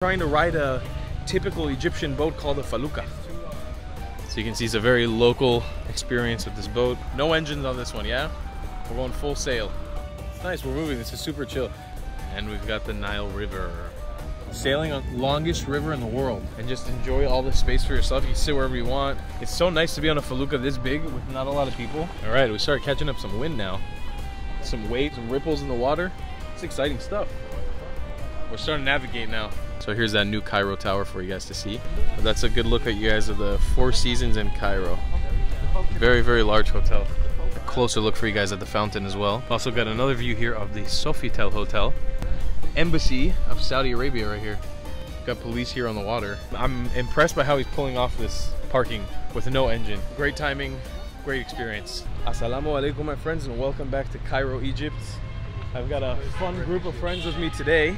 Trying to ride a typical Egyptian boat called a felucca. So you can see it's a very local experience with this boat. No engines on this one, yeah? We're going full sail. It's nice, we're moving, this is super chill. And we've got the Nile River. Sailing on the longest river in the world and just enjoy all the space for yourself. You can sit wherever you want. It's so nice to be on a felucca this big with not a lot of people. All right, we start catching up some wind now. Some waves, some ripples in the water. It's exciting stuff. We're starting to navigate now. So here's that new Cairo tower for you guys to see. But that's a good look at you guys of the Four Seasons in Cairo. Very, very large hotel. A closer look for you guys at the fountain as well. Also got another view here of the Sofitel Hotel. Embassy of Saudi Arabia right here. Got police here on the water. I'm impressed by how he's pulling off this parking with no engine. Great timing, great experience. Assalamu alaikum my friends and welcome back to Cairo, Egypt. I've got a fun group of friends with me today.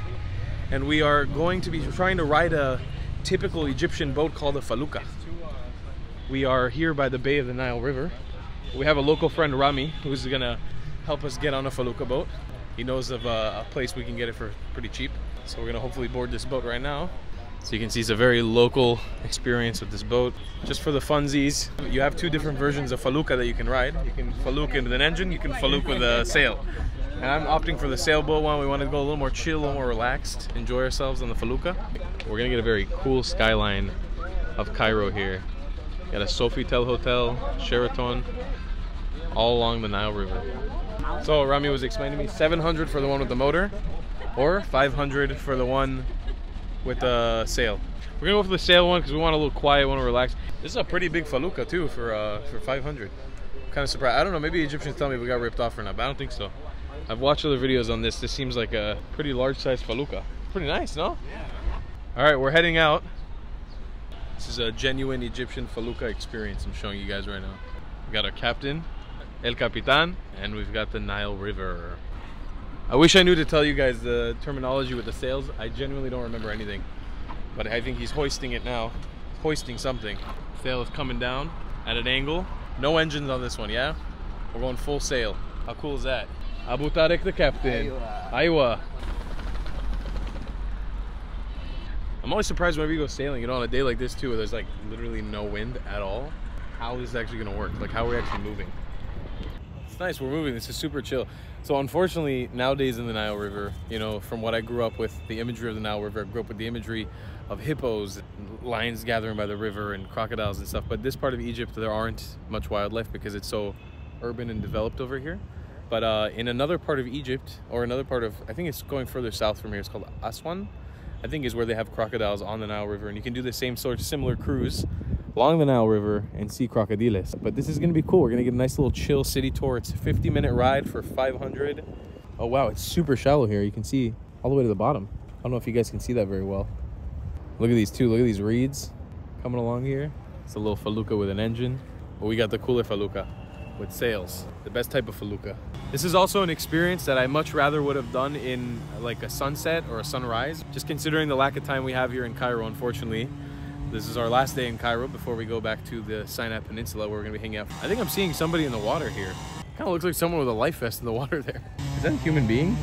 And we are going to be trying to ride a typical Egyptian boat called a felucca. We are here by the bay of the Nile River. We have a local friend, Rami, who's gonna help us get on a felucca boat. He knows of a place we can get it for pretty cheap. So we're gonna hopefully board this boat right now. So you can see it's a very local experience with this boat. Just for the funsies, you have two different versions of felucca that you can ride. You can felucca with an engine, you can felucca with a sail. And I'm opting for the sailboat one. We want to go a little more chill, a little more relaxed, enjoy ourselves on the felucca. We're gonna get a very cool skyline of Cairo here. Got a Sofitel Hotel, Sheraton, all along the Nile River. So Rami was explaining to me 700 for the one with the motor, or 500 for the one with the sail. We're gonna go for the sail one because we want a little quiet, want to relax. This is a pretty big felucca too for 500. Kind of surprised. I don't know. Maybe Egyptians tell me we got ripped off or not, but I don't think so. I've watched other videos on this. This seems like a pretty large-sized felucca. Pretty nice, no? Yeah. All right, we're heading out. This is a genuine Egyptian felucca experience I'm showing you guys right now. We got our captain, El Capitan, and we've got the Nile River. I wish I knew to tell you guys the terminology with the sails. I genuinely don't remember anything. But I think he's hoisting it now. Hoisting something. Sail is coming down at an angle. No engines on this one, yeah? We're going full sail. How cool is that? Abu Tariq the captain. Aywa. I'm always surprised whenever you go sailing, you know, on a day like this too, where there's like literally no wind at all, how this is actually gonna work, like how we're actually moving. It's nice, we're moving, this is super chill. So unfortunately, nowadays in the Nile River, you know, from what I grew up with, the imagery of the Nile River, I grew up with the imagery of hippos, lions gathering by the river and crocodiles and stuff. But this part of Egypt, there aren't much wildlife because it's so urban and developed over here. But in another part of Egypt, or another part of, I think it's going further south from here, it's called Aswan, I think is where they have crocodiles on the Nile River. And you can do the same sort of similar cruise along the Nile River and see crocodiles. But this is gonna be cool. We're gonna get a nice little chill city tour. It's a 50-minute ride for 500. Oh wow, it's super shallow here. You can see all the way to the bottom. I don't know if you guys can see that very well. Look at these two, look at these reeds coming along here. It's a little felucca with an engine. But we got the cooler felucca with sails, the best type of felucca. This is also an experience that I much rather would have done in like a sunset or a sunrise, just considering the lack of time we have here in Cairo, unfortunately. This is our last day in Cairo before we go back to the Sinai Peninsula where we're gonna be hanging out. I think I'm seeing somebody in the water here. Kind of looks like someone with a life vest in the water there. Is that a human being?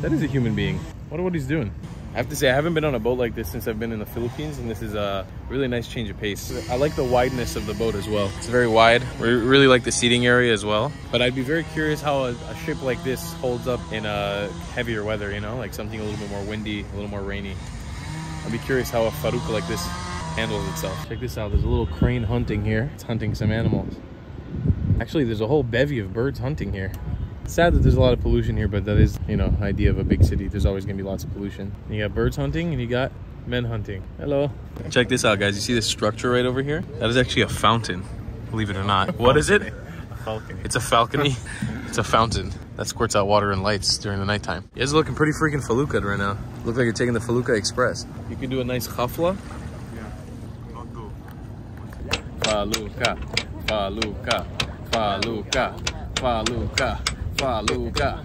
That is a human being. I wonder what he's doing. I have to say, I haven't been on a boat like this since I've been in the Philippines, and this is a really nice change of pace. I like the wideness of the boat as well. It's very wide. We really like the seating area as well. But I'd be very curious how a ship like this holds up in heavier weather, you know, like something a little bit more windy, a little more rainy. I'd be curious how a felucca like this handles itself. Check this out, there's a little crane hunting here. It's hunting some animals. Actually, there's a whole bevy of birds hunting here. It's sad that there's a lot of pollution here, but that is, you know, idea of a big city. There's always gonna be lots of pollution. And you got birds hunting and you got men hunting. Hello. Check this out, guys. You see this structure right over here? That is actually a fountain, believe it or not. What is it? A falcon. It's a falcony. It's a fountain that squirts out water and lights during the nighttime. You guys are looking pretty freaking felucca right now. Look like you're taking the Felucca Express. You can do a nice khafla. Yeah. Not do. Felucca, felucca, felucca, felucca, felucca.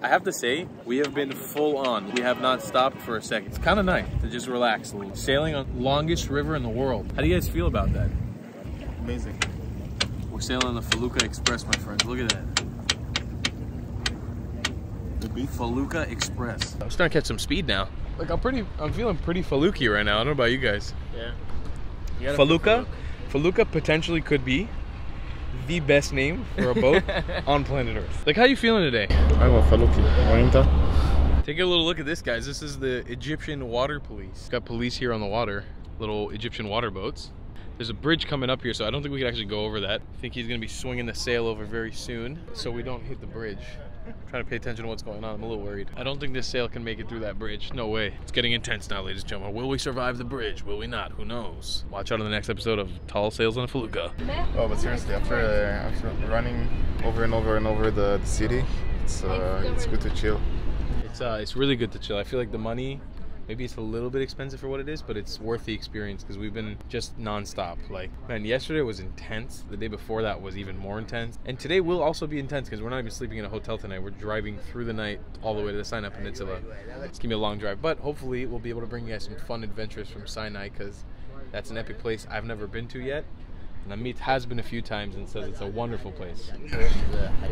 I have to say, we have been full on. We have not stopped for a second. It's kind of nice to just relax a little. Sailing on the longest river in the world. How do you guys feel about that? Amazing. We're sailing on the Felucca Express, my friends. Look at that. The beach. Felucca Express. I'm starting to catch some speed now. Like I'm feeling pretty Felucca right now. I don't know about you guys. Yeah. Felucca potentially could be the best name for a boat on planet Earth. Like, how you feeling today? أيوة فلوكي وأنت؟ Take a little look at this, guys. This is the Egyptian water police. Got police here on the water, little Egyptian water boats. There's a bridge coming up here, so I don't think we can actually go over that. I think he's gonna be swinging the sail over very soon, so we don't hit the bridge. I'm trying to pay attention to what's going on. I'm a little worried. I don't think this sail can make it through that bridge. No way. It's getting intense now, ladies and gentlemen. Will we survive the bridge? Will we not? Who knows? Watch out on the next episode of Tall Sails on a Felucca. Oh, but seriously, after running over and over the city, it's good to chill. It's really good to chill. I feel like the money, maybe it's a little bit expensive for what it is, but it's worth the experience because we've been just non-stop. Like, man, yesterday was intense. The day before that was even more intense. And today will also be intense because we're not even sleeping in a hotel tonight. We're driving through the night all the way to the Sinai Peninsula. It's gonna be a long drive, but hopefully we'll be able to bring you guys some fun adventures from Sinai because that's an epic place I've never been to yet. And Amit has been a few times and says it's a wonderful place.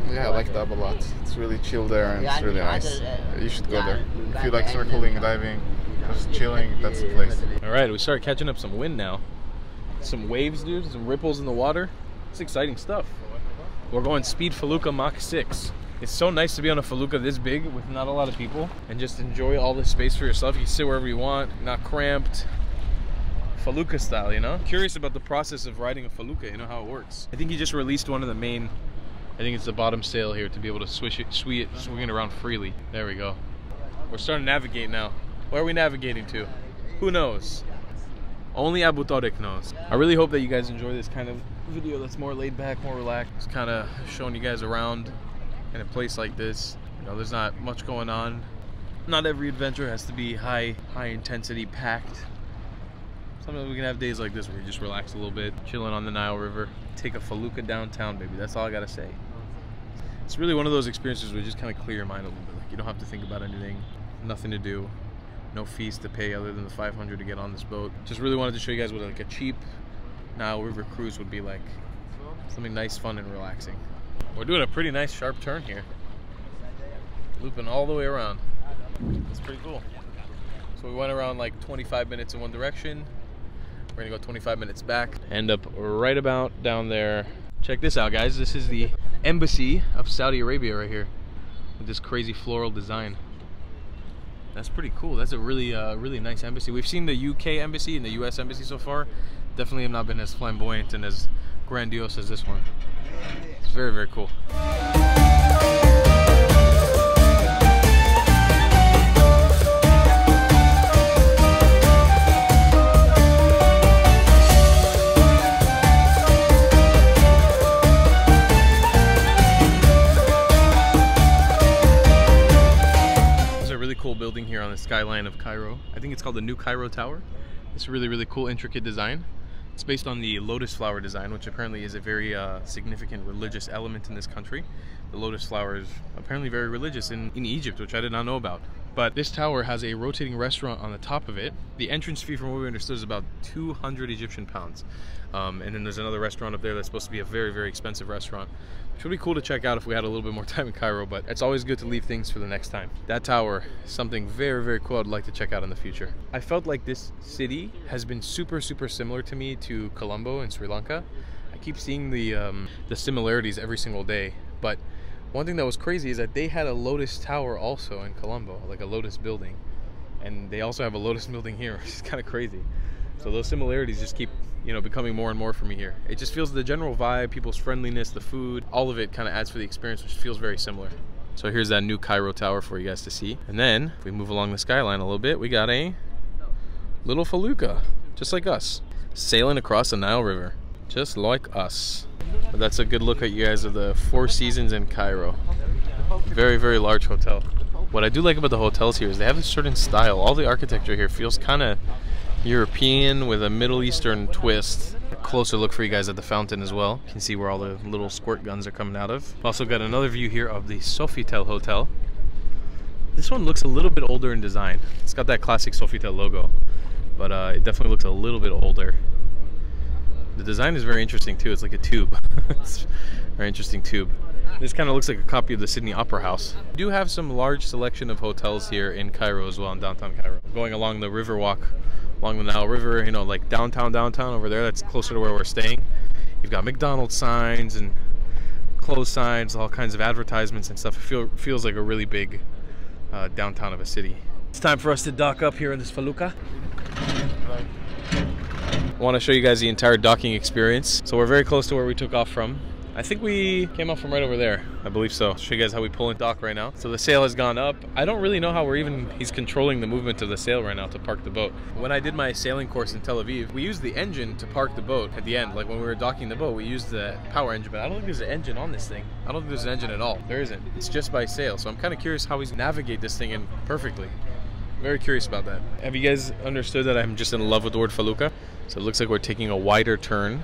Yeah, I like Dab a lot. It's really chill there and it's really nice. You should go there. If you like snorkeling, diving, just chilling, that's the place. All right, we started catching up some wind now. Some waves, dude, some ripples in the water. It's exciting stuff. We're going speed Felucca Mach 6. It's so nice to be on a Felucca this big with not a lot of people and just enjoy all this space for yourself. You can sit wherever you want, not cramped. Felucca style, you know? Curious about the process of riding a Felucca, you know how it works. I think he just released one of the main, I think it's the bottom sail here to be able to swing it around freely. There we go. We're starting to navigate now. Where are we navigating to? Who knows? Only Abu Tariq knows. I really hope that you guys enjoy this kind of video that's more laid back, more relaxed. Just kind of showing you guys around in a place like this. You know, there's not much going on. Not every adventure has to be high intensity, packed. Sometimes we can have days like this where you just relax a little bit, chilling on the Nile River, take a Felucca downtown, baby. That's all I gotta say. It's really one of those experiences where you just kind of clear your mind a little bit. Like, you don't have to think about anything, nothing to do, no fees to pay other than the $500 to get on this boat. Just really wanted to show you guys what like a cheap Nile River cruise would be like. Something nice, fun, and relaxing. We're doing a pretty nice sharp turn here, looping all the way around. It's pretty cool. So we went around like 25 minutes in one direction. We're gonna go 25 minutes back, end up right about down there. Check this out, guys. This is the embassy of Saudi Arabia right here with this crazy floral design. That's pretty cool. That's a really really nice embassy. We've seen the UK embassy and the US embassy so far. Definitely have not been as flamboyant and as grandiose as this one. It's very, very cool. Cool building here on the skyline of Cairo. I think it's called the New Cairo Tower. It's really, really cool, intricate design. It's based on the lotus flower design, which apparently is a very significant religious element in this country. The lotus flower is apparently very religious in Egypt, which I did not know about. But this tower has a rotating restaurant on the top of it. The entrance fee, from what we understood, is about 200 Egyptian pounds. And then there's another restaurant up there that's supposed to be a very, very expensive restaurant, which would be cool to check out if we had a little bit more time in Cairo, but it's always good to leave things for the next time. That tower is something very, very cool I'd like to check out in the future. I felt like this city has been super, super similar to me to Colombo in Sri Lanka. I keep seeing the similarities every single day, but one thing that was crazy is that they had a lotus tower also in Colombo, like a lotus building. And they also have a lotus building here, which is kind of crazy. So those similarities just keep, you know, becoming more and more for me here. It just feels the general vibe, people's friendliness, the food, all of it kind of adds for the experience, which feels very similar. So here's that New Cairo Tower for you guys to see. And then if we move along the skyline a little bit, we got a little Felucca, just like us, sailing across the Nile River, just like us. But that's a good look at you guys of the Four Seasons in Cairo. Very, very large hotel. What I do like about the hotels here is they have a certain style. All the architecture here feels kind of European with a Middle Eastern twist. A closer look for you guys at the fountain as well. You can see where all the little squirt guns are coming out of. Also got another view here of the Sofitel Hotel. This one looks a little bit older in design. It's got that classic Sofitel logo, but it definitely looks a little bit older. The design is very interesting too. It's like a tube. It's a very interesting tube. This kind of looks like a copy of the Sydney Opera House. We do have some large selection of hotels here in Cairo as well, in downtown Cairo. Going along the river walk, along the Nile River, you know, like downtown over there, that's closer to where we're staying. You've got McDonald's signs and clothes signs, all kinds of advertisements and stuff. It feels like a really big downtown of a city. It's time for us to dock up here in this felucca. I want to show you guys the entire docking experience. So we're very close to where we took off from. I think we came off from right over there. I believe so. I'll show you guys how we pull in dock right now. So the sail has gone up. I don't really know how he's controlling the movement of the sail right now to park the boat. When I did my sailing course in Tel Aviv, we used the engine to park the boat at the end. Like when we were docking the boat, we used the power engine, but I don't think there's an engine on this thing. I don't think there's an engine at all. There isn't. It's just by sail. So I'm kind of curious how he's navigate this thing in perfectly. Very curious about that. Have you guys understood that I'm just in love with the word felucca? So it looks like we're taking a wider turn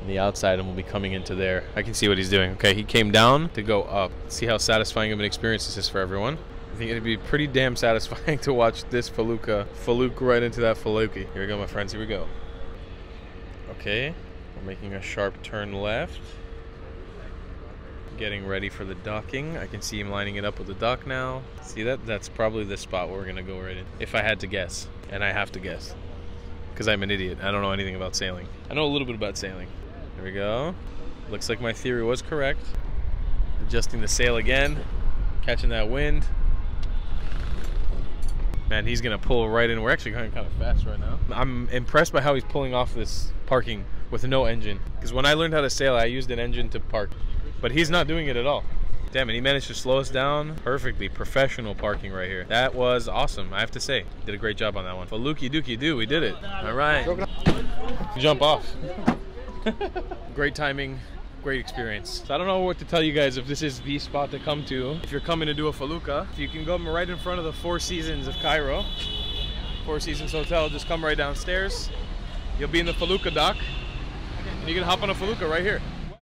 on the outside and we'll be coming into there. I can see what he's doing. Okay, he came down to go up. See how satisfying of an experience this is for everyone. I think it'd be pretty damn satisfying to watch this felucca feluke right into that felucca. Here we go, my friends, here we go. Okay, we're making a sharp turn left. Getting ready for the docking. I can see him lining it up with the dock now. See that? That's probably the spot where we're gonna go right in. If I had to guess, and I have to guess, because I'm an idiot. I don't know anything about sailing. I know a little bit about sailing. There we go. Looks like my theory was correct. Adjusting the sail again, catching that wind. Man, he's gonna pull right in. We're actually going kind of fast right now. I'm impressed by how he's pulling off this parking with no engine. Because when I learned how to sail, I used an engine to park. But he's not doing it at all. Damn it, he managed to slow us down perfectly. Professional parking right here. That was awesome, I have to say. Did a great job on that one. Faluki dookie doo, we did it. All right. Jump off. Great timing, great experience. So I don't know what to tell you guys if this is the spot to come to. If you're coming to do a felucca, you can go right in front of the Four Seasons of Cairo. Four Seasons Hotel, just come right downstairs. You'll be in the felucca dock. And you can hop on a felucca right here.